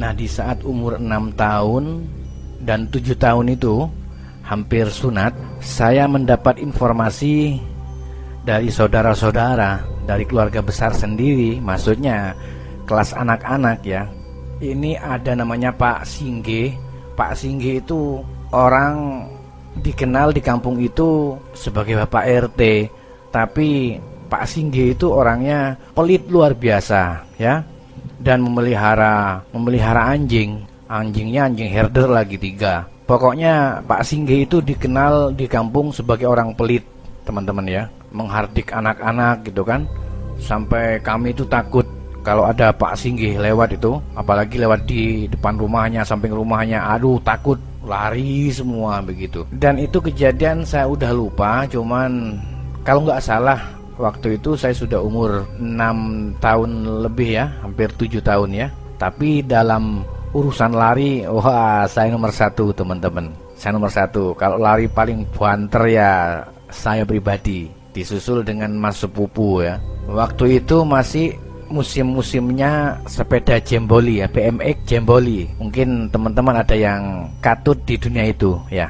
Nah, di saat umur 6 tahun dan 7 tahun itu hampir sunat, saya mendapat informasi dari saudara-saudara, dari keluarga besar sendiri, maksudnya kelas anak-anak ya. Ini ada namanya Pak Singge. Pak Singge itu orang dikenal di kampung itu sebagai Bapak RT, tapi Pak Singge itu orangnya pelit luar biasa ya, dan memelihara anjing. Anjingnya anjing herder lagi 3. Pokoknya Pak Singge itu dikenal di kampung sebagai orang pelit, teman-teman ya, menghardik anak-anak gitu kan. Sampai kami itu takut kalau ada Pak Singge lewat itu, apalagi lewat di depan rumahnya, samping rumahnya, aduh takut, lari semua begitu. Dan itu kejadian saya udah lupa, cuman kalau nggak salah waktu itu saya sudah umur 6 tahun lebih ya, hampir 7 tahun ya. Tapi dalam urusan lari, wah saya nomor 1 teman-teman. Saya nomor 1. Kalau lari paling banter ya saya pribadi, disusul dengan mas sepupu ya. Waktu itu masih musim-musimnya sepeda jemboli ya, BMX jemboli. Mungkin teman-teman ada yang katut di dunia itu ya.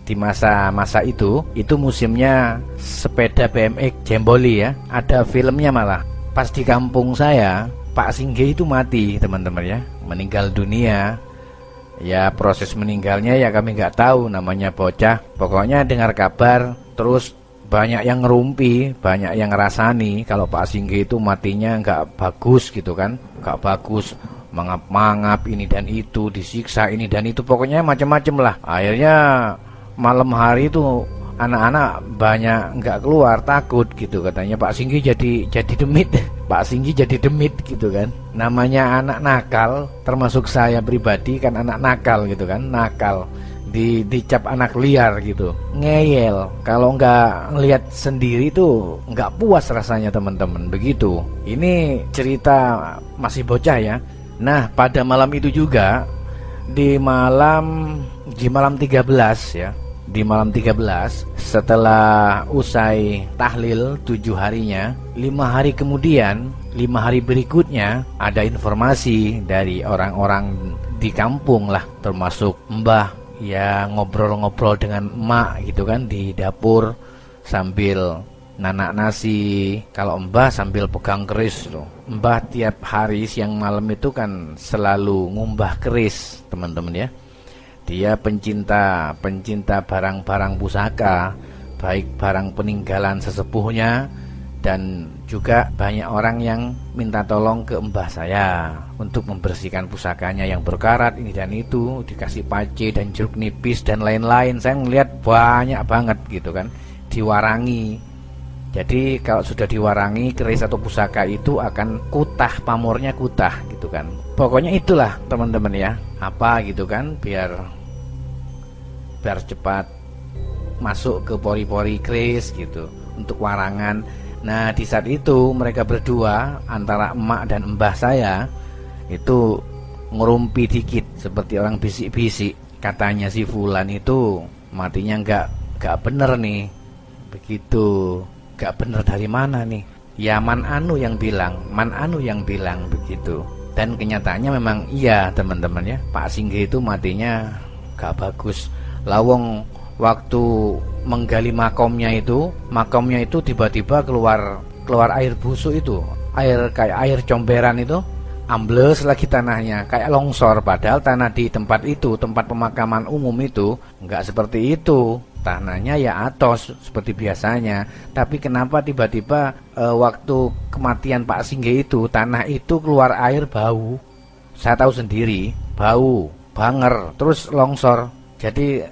Di masa-masa itu musimnya sepeda BMX jemboli ya. Ada filmnya malah. Pas di kampung saya, Pak Singge itu mati teman-teman ya, meninggal dunia. Ya proses meninggalnya ya kami nggak tahu, namanya bocah. Pokoknya dengar kabar terus banyak yang ngerumpi, banyak yang ngerasani kalau Pak Singge itu matinya nggak bagus gitu kan, nggak bagus, mangap-mangap ini dan itu, disiksa ini dan itu, pokoknya macam-macam lah. Akhirnya malam hari itu anak-anak banyak nggak keluar, takut gitu katanya Pak Singge jadi demit. Pak Singge jadi demit gitu kan. Namanya anak nakal, termasuk saya pribadi kan anak nakal gitu kan, nakal. Dicap anak liar gitu, ngeyel. Kalau nggak ngelihat sendiri tuh nggak puas rasanya teman-teman, begitu. Ini cerita masih bocah ya. Nah pada malam itu juga, di malam 13 ya, di malam 13 setelah usai tahlil 7 harinya, 5 hari kemudian, 5 hari berikutnya ada informasi dari orang-orang di kampung lah, termasuk mbah ya, ngobrol-ngobrol dengan emak gitu kan di dapur sambil nanak nasi. Kalau mbah sambil pegang keris tuh. Mbah tiap hari siang malam itu kan selalu ngumbah keris teman-teman ya. Dia pencinta barang-barang pusaka, baik barang peninggalan sesepuhnya, dan juga banyak orang yang minta tolong ke mbah saya untuk membersihkan pusakanya yang berkarat ini dan itu, dikasih pace dan jeruk nipis dan lain-lain. Saya melihat banyak banget gitu kan, diwarangi. Jadi kalau sudah diwarangi keris atau pusaka itu akan kutah, pamornya kutah gitu kan. Pokoknya itulah teman-teman ya, apa gitu kan, biar cepat masuk ke pori-pori keris gitu untuk warangan. Nah di saat itu mereka berdua, antara emak dan mbah saya, itu ngerumpi dikit seperti orang bisik-bisik. Katanya si fulan itu matinya nggak bener nih, begitu. Nggak bener dari mana nih? Ya man anu yang bilang begitu. Dan kenyataannya memang iya teman-teman ya, Pak Singge itu matinya nggak bagus. Lawong waktu menggali makomnya itu tiba-tiba keluar air busuk itu, air kayak air comberan itu, ambles lagi tanahnya kayak longsor. Padahal tanah di tempat itu, tempat pemakaman umum itu nggak seperti itu, tanahnya ya atos seperti biasanya. Tapi kenapa tiba-tiba waktu kematian Pak Singge itu, tanah itu keluar air bau. Saya tahu sendiri, bau banger terus longsor. Jadi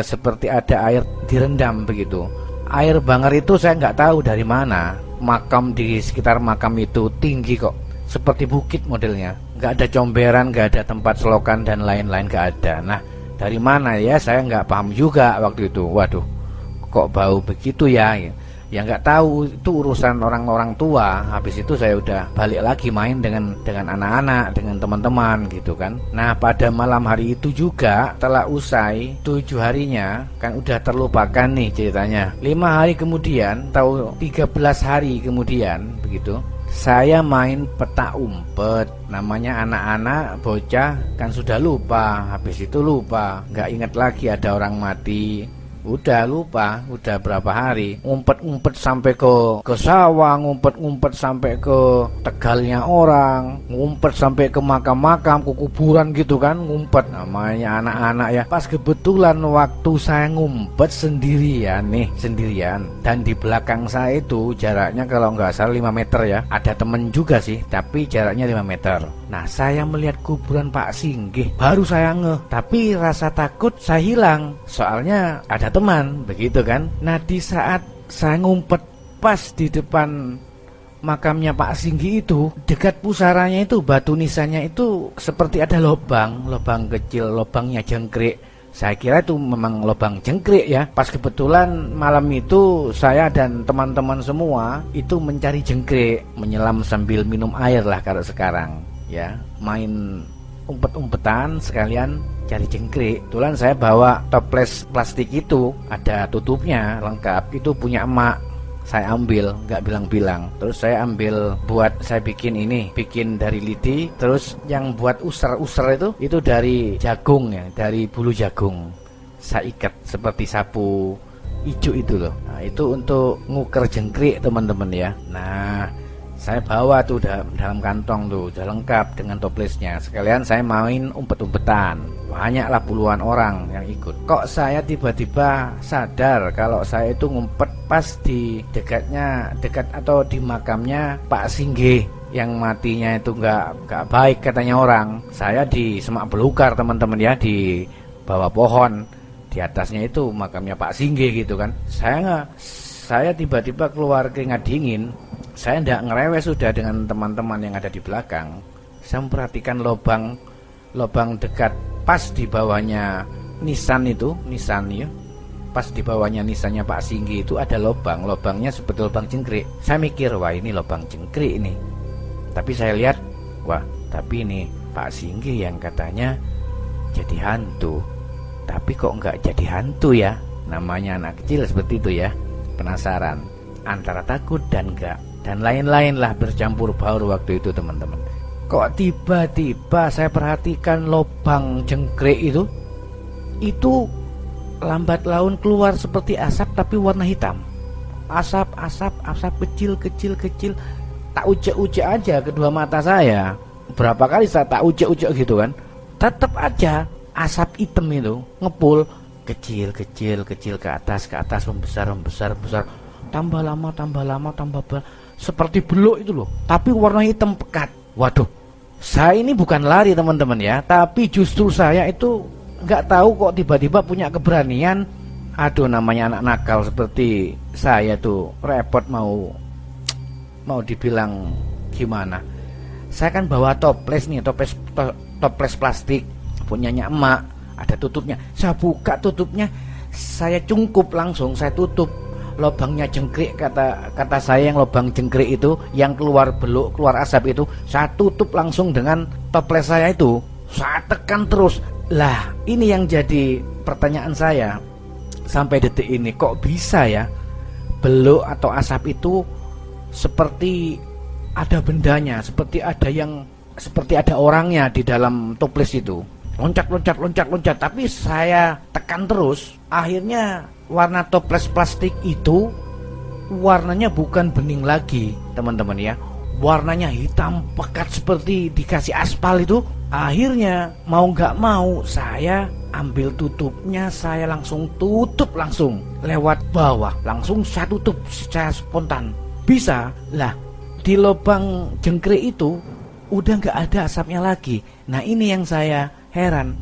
seperti ada air direndam begitu. Air banger itu saya nggak tahu dari mana. Makam di sekitar makam itu tinggi kok, seperti bukit modelnya. Nggak ada comberan, nggak ada tempat selokan dan lain-lain, nggak ada. Nah dari mana ya, saya nggak paham juga waktu itu. Waduh, kok bau begitu ya? Ya nggak tahu, itu urusan orang-orang tua. Habis itu saya udah balik lagi main dengan anak-anak, dengan teman-teman gitu kan. Nah pada malam hari itu juga, telah usai 7 harinya, kan udah terlupakan nih ceritanya. 5 hari kemudian, tahu 13 hari kemudian begitu, Saya main petak umpet. Namanya anak-anak bocah kan sudah lupa. Habis itu lupa, nggak ingat lagi ada orang mati. Udah lupa, udah berapa hari ngumpet-ngumpet sampai ke sawah, ngumpet-ngumpet sampai ke tegalnya orang, ngumpet sampai ke makam-makam, ke kuburan gitu kan, ngumpet. Namanya anak-anak ya. Pas kebetulan waktu saya ngumpet sendirian nih, sendirian, dan di belakang saya itu jaraknya kalau nggak salah 5 meter ya. Ada temen juga sih, tapi jaraknya 5 meter. Nah, saya melihat kuburan Pak Singgih, baru saya ngeh, tapi rasa takut saya hilang, soalnya ada teman, begitu kan. Nah, di saat saya ngumpet pas di depan makamnya Pak Singgih itu, dekat pusaranya itu, batu nisannya itu seperti ada lubang kecil, lubangnya jengkrik. Saya kira itu memang lubang jengkrik ya. Pas kebetulan malam itu saya dan teman-teman semua itu mencari jengkrik, menyelam sambil minum air lah kalau sekarang ya, main umpet-umpetan sekalian cari jengkrik. Kebetulan saya bawa toples plastik itu, ada tutupnya lengkap, itu punya emak. Saya ambil, nggak bilang-bilang. Terus saya ambil buat saya bikin ini, bikin dari lidi. Terus yang buat user-user itu dari jagung ya, dari bulu jagung. Saya ikat seperti sapu hijau itu loh. Nah, itu untuk nguker jengkrik teman-teman ya. Nah, saya bawa tuh dalam kantong tuh, udah lengkap dengan toplesnya. Sekalian saya main umpet-umpetan. Banyaklah puluhan orang yang ikut. Kok saya tiba-tiba sadar kalau saya itu ngumpet pas di dekat atau di makamnya Pak Singgih yang matinya itu nggak baik katanya orang. Saya di semak belukar teman-teman ya, di bawah pohon. Di atasnya itu makamnya Pak Singgih gitu kan. Saya tiba-tiba keluar keringat dingin. Saya tidak ngerewes sudah dengan teman-teman yang ada di belakang. Saya memperhatikan lubang dekat pas di bawahnya nisan ya. Pas di bawahnya nisannya Pak Singgih itu ada lubangnya seperti lubang jengkrik. Saya mikir, wah ini lubang jengkrik ini. Tapi saya lihat, wah tapi ini Pak Singgih yang katanya jadi hantu. Tapi kok nggak jadi hantu ya? Namanya anak kecil seperti itu ya. Penasaran antara takut dan enggak, dan lain-lain lah bercampur baur waktu itu teman-teman. Kok tiba-tiba saya perhatikan lubang jengkrik itu lambat laun keluar seperti asap tapi warna hitam. Asap kecil. Tak ucek-ucek aja kedua mata saya. Berapa kali saya tak ucek-ucek gitu kan, tetap aja asap hitam itu ngepul kecil ke atas, membesar, tambah lama, tambah besar, seperti beluk itu loh, tapi warna hitam pekat. Waduh, saya ini bukan lari teman-teman ya, tapi justru saya itu nggak tahu kok tiba-tiba punya keberanian. Aduh, namanya anak nakal seperti saya tuh repot mau dibilang gimana. Saya kan bawa toples nih, toples plastik punyanya emak, ada tutupnya. Saya buka tutupnya, saya cungkup langsung, saya tutup lubangnya jengkrik, kata saya yang lubang jengkrik itu yang keluar beluk, keluar asap itu, saya tutup langsung dengan toples saya itu. Saya tekan terus. Lah, ini yang jadi pertanyaan saya sampai detik ini, kok bisa ya beluk atau asap itu seperti ada bendanya, seperti ada orangnya di dalam toples itu. Loncat, tapi saya tekan terus. Akhirnya warna toples plastik itu warnanya bukan bening lagi teman-teman ya, warnanya hitam pekat seperti dikasih aspal itu. Akhirnya mau nggak mau saya ambil tutupnya, saya langsung tutup langsung lewat bawah, langsung saya tutup secara spontan. Bisa lah, di lubang jengkrik itu udah nggak ada asapnya lagi. Nah, ini yang saya heran.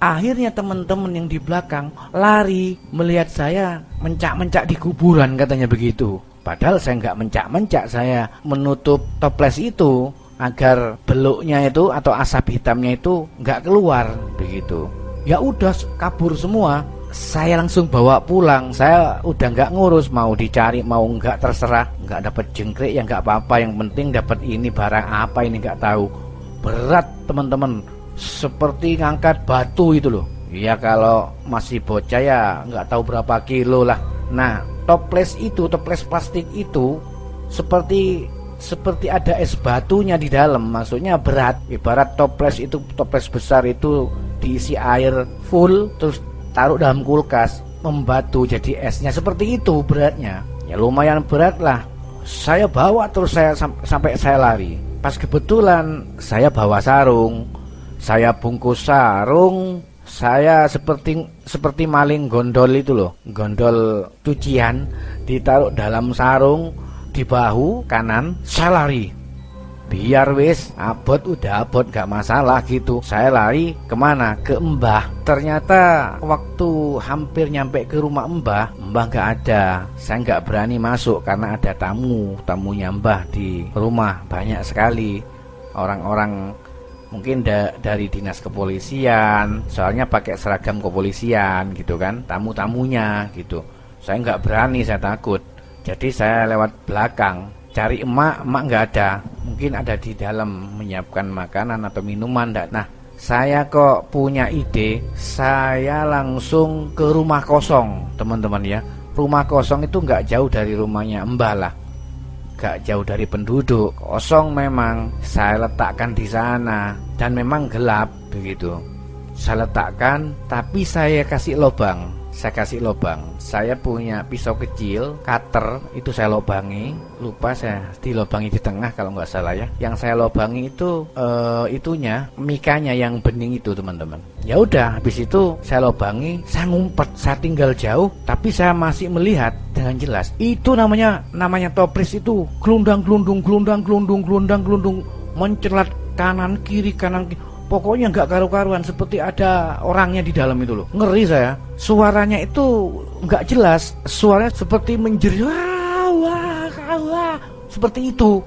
Akhirnya teman-teman yang di belakang lari melihat saya mencak-mencak di kuburan katanya begitu. Padahal saya nggak mencak-mencak, saya menutup toples itu agar beluknya itu atau asap hitamnya itu nggak keluar begitu. Ya udah kabur semua. Saya langsung bawa pulang. Saya udah nggak ngurus mau dicari mau nggak, terserah. Nggak dapat jengkrik ya nggak apa-apa, yang penting dapat ini, barang apa ini nggak tahu. Berat teman-teman, seperti ngangkat batu itu loh. Ya kalau masih bocah ya nggak tahu berapa kilo lah. Nah, toples plastik itu seperti seperti ada es batunya di dalam, maksudnya berat. Ibarat toples itu, toples besar itu diisi air full terus taruh dalam kulkas, membatu jadi esnya, seperti itu beratnya. Ya lumayan berat lah. Saya bawa terus sampai saya lari. Pas kebetulan saya bawa sarung, saya bungkus sarung, saya seperti maling gondol itu loh, gondol cucian, ditaruh dalam sarung di bahu kanan, saya lari. Biar wis abot, udah abot gak masalah gitu. Saya lari kemana? Ke Mbah. Ternyata waktu hampir nyampe ke rumah Mbah gak ada. Saya gak berani masuk karena ada tamunya Mbah di rumah, banyak sekali orang-orang, mungkin dari dinas kepolisian, soalnya pakai seragam kepolisian gitu kan, tamu-tamunya gitu. Saya nggak berani, saya takut. Jadi saya lewat belakang cari emak nggak ada, mungkin ada di dalam menyiapkan makanan atau minuman. Nah, saya kok punya ide, saya langsung ke rumah kosong, teman-teman ya. Rumah kosong itu nggak jauh dari rumahnya Mbah lah, gak jauh dari penduduk, kosong memang. Saya letakkan di sana dan memang gelap begitu. Saya letakkan, tapi saya kasih lubang. Saya punya pisau kecil, cutter, itu saya lobangi. Lupa saya dilobangi di tengah kalau nggak salah ya. Yang saya lobangi itu itunya, mikanya yang bening itu, teman-teman. Ya udah, habis itu saya lobangi, saya ngumpet, saya tinggal jauh, tapi saya masih melihat dengan jelas. Itu namanya toples itu gelundang gelundung, mencelat kanan kiri. Pokoknya nggak karu-karuan, seperti ada orangnya di dalam itu loh. Ngeri saya. Suaranya itu nggak jelas, suaranya seperti menjerit, wah, seperti itu.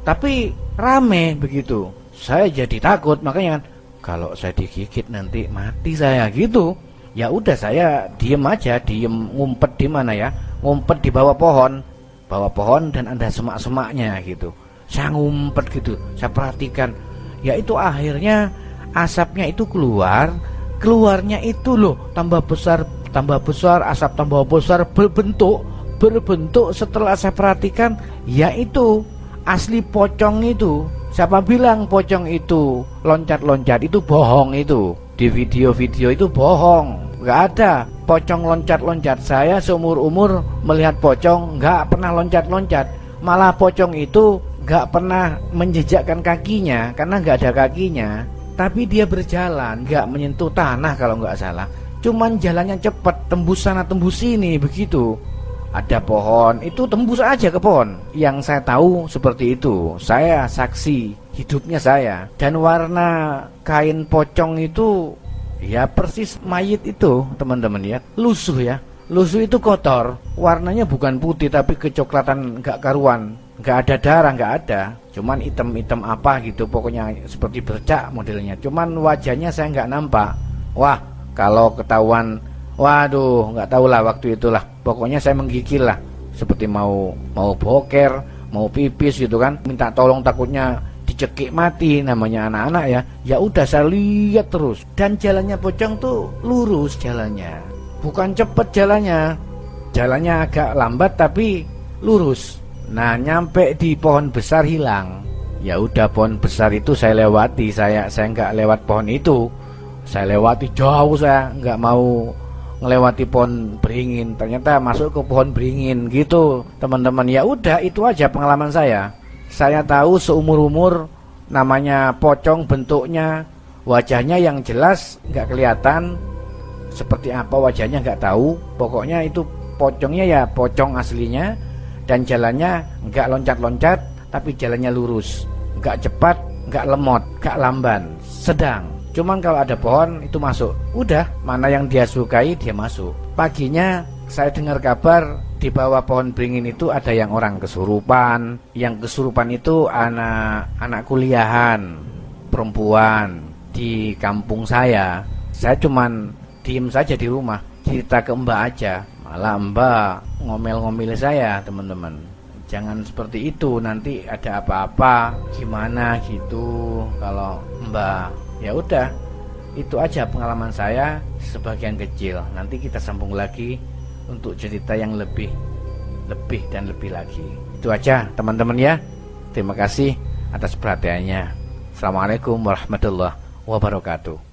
Tapi rame begitu. Saya jadi takut, makanya kalau saya digigit nanti mati saya gitu. Ya udah, saya diem aja, ngumpet di mana ya? Ngumpet di bawah pohon dan ada semak-semaknya gitu. Saya ngumpet gitu, saya perhatikan. Ya itu akhirnya asapnya itu keluarnya itu loh tambah besar, asap tambah besar, berbentuk setelah saya perhatikan, yaitu asli pocong itu. Siapa bilang pocong itu loncat-loncat? Itu bohong itu. Di video-video itu bohong. Nggak ada pocong loncat-loncat. Saya seumur-umur melihat pocong nggak pernah loncat-loncat. Malah pocong itu gak pernah menjejakkan kakinya karena gak ada kakinya, tapi dia berjalan gak menyentuh tanah kalau gak salah, cuman jalannya cepat, tembus sana tembus sini begitu. Ada pohon, itu tembus aja ke pohon. Yang saya tahu seperti itu, saya saksi hidupnya saya. Dan warna kain pocong itu ya persis mayit itu, teman-teman ya, lusuh ya. Lusuh itu kotor, warnanya bukan putih tapi kecoklatan gak karuan. Nggak ada darah, nggak ada, cuman hitam-hitam apa gitu, pokoknya seperti bercak modelnya. Cuman wajahnya saya nggak nampak. Wah, kalau ketahuan, waduh, nggak tahu lah waktu itulah. Pokoknya saya menggigil lah, seperti mau boker, mau pipis gitu kan, minta tolong, takutnya dicekik mati, namanya anak-anak ya. Ya udah, saya lihat terus, dan jalannya pocong tuh lurus jalannya, bukan cepet jalannya agak lambat tapi lurus. Nah, nyampe di pohon besar hilang. Ya udah, pohon besar itu saya lewati. Saya nggak lewat pohon itu. Saya lewati jauh, saya nggak mau ngelewati pohon beringin. Ternyata masuk ke pohon beringin gitu, teman-teman. Ya udah, itu aja pengalaman saya. Saya tahu seumur-umur namanya pocong, bentuknya, wajahnya yang jelas nggak kelihatan. Seperti apa wajahnya nggak tahu. Pokoknya itu pocongnya ya pocong aslinya. Dan jalannya nggak loncat-loncat, tapi jalannya lurus, nggak cepat, nggak lemot, nggak lamban, sedang. Cuman kalau ada pohon itu masuk. Udah, mana yang dia sukai dia masuk. Paginya saya dengar kabar di bawah pohon beringin itu ada yang orang kesurupan. Yang kesurupan itu anak kuliahan, perempuan di kampung saya. Saya cuman diem saja di rumah, cerita ke Mbak aja. Malah Mbak ngomel-ngomel saya, teman-teman. Jangan seperti itu, nanti ada apa-apa gimana gitu kalau Mbak. Ya udah, itu aja pengalaman saya sebagian kecil. Nanti kita sambung lagi untuk cerita yang lebih dan lebih lagi. Itu aja, teman-teman ya. Terima kasih atas perhatiannya. Assalamualaikum warahmatullahi wabarakatuh.